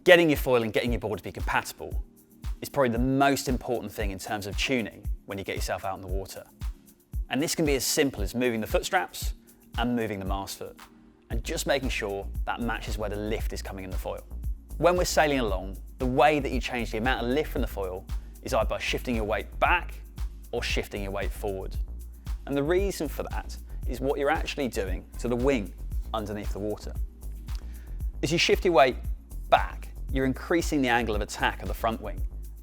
Getting your foil and getting your board to be compatible is probably the most important thing in terms of tuning when you get yourself out in the water. And this can be as simple as moving the foot straps and moving the Mastfoot, and just making sure that matches where the lift is coming in the foil. When we're sailing along, the way that you change the amount of lift from the foil is either by shifting your weight back or shifting your weight forward. And the reason for that is what you're actually doing to the wing underneath the water. As you shift your weight back, you're increasing the angle of attack of the front wing,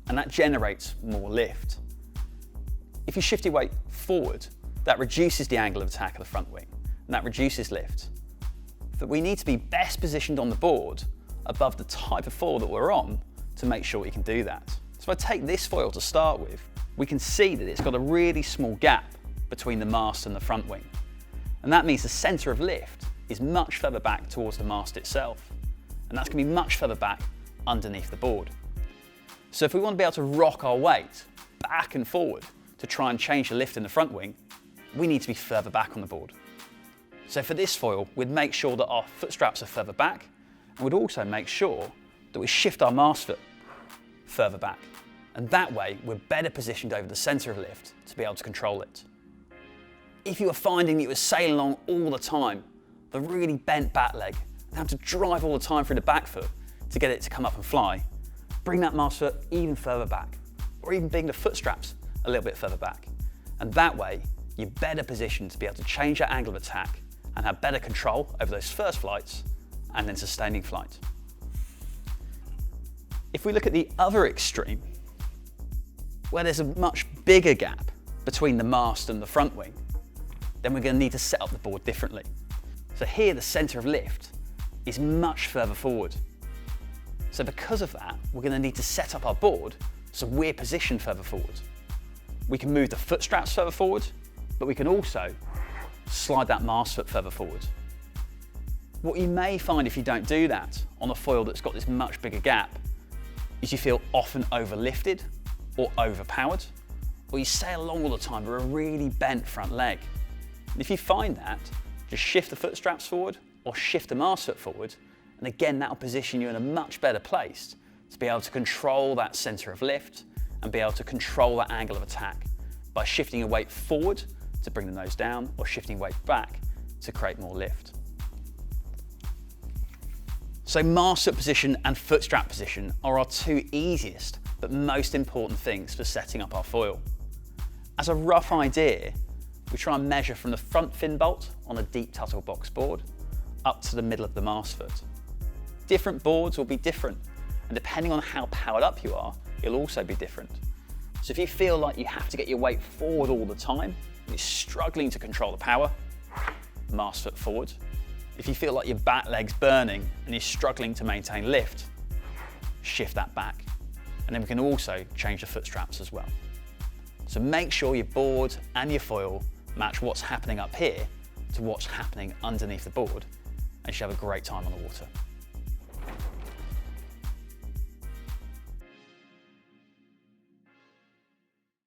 and that generates more lift. If you shift your weight forward, that reduces the angle of attack of the front wing, and that reduces lift. But we need to be best positioned on the board above the type of foil that we're on to make sure we can do that. So if I take this foil to start with, we can see that it's got a really small gap between the mast and the front wing. And that means the centre of lift is much further back towards the mast itself. And that's going to be much further back underneath the board. So if we want to be able to rock our weight back and forward to try and change the lift in the front wing, we need to be further back on the board. So for this foil, we'd make sure that our foot straps are further back, and we'd also make sure that we shift our Mastfoot further back. And that way, we're better positioned over the centre of lift to be able to control it. If you were finding that you were sailing along all the time, the really bent back leg, and have to drive all the time through the back foot to get it to come up and fly, bring that Mastfoot even further back, or even bring the foot straps a little bit further back. And that way, you're better positioned to be able to change that angle of attack and have better control over those first flights and then sustaining flight. If we look at the other extreme, where there's a much bigger gap between the mast and the front wing, then we're going to need to set up the board differently. So here the centre of lift is much further forward. So because of that, we're going to need to set up our board so we're positioned further forward. We can move the foot straps further forward, but we can also slide that Mastfoot further forward. What you may find if you don't do that on a foil that's got this much bigger gap is you feel often overlifted or overpowered, or you sail along all the time with a really bent front leg. And if you find that, just shift the foot straps forward or shift the Mastfoot forward, and again that'll position you in a much better place to be able to control that centre of lift and be able to control that angle of attack by shifting your weight forward to bring the nose down or shifting weight back to create more lift. So Mastfoot position and foot strap position are our two easiest but most important things for setting up our foil. As a rough idea, we try and measure from the front fin bolt on a deep tuttle box board up to the middle of the Mastfoot. Different boards will be different, and depending on how powered up you are, it'll also be different. So if you feel like you have to get your weight forward all the time, and you're struggling to control the power, Mastfoot forward. If you feel like your back leg's burning and you're struggling to maintain lift, shift that back. And then we can also change the foot straps as well. So make sure your board and your foil match what's happening up here to what's happening underneath the board, and you should have a great time on the water.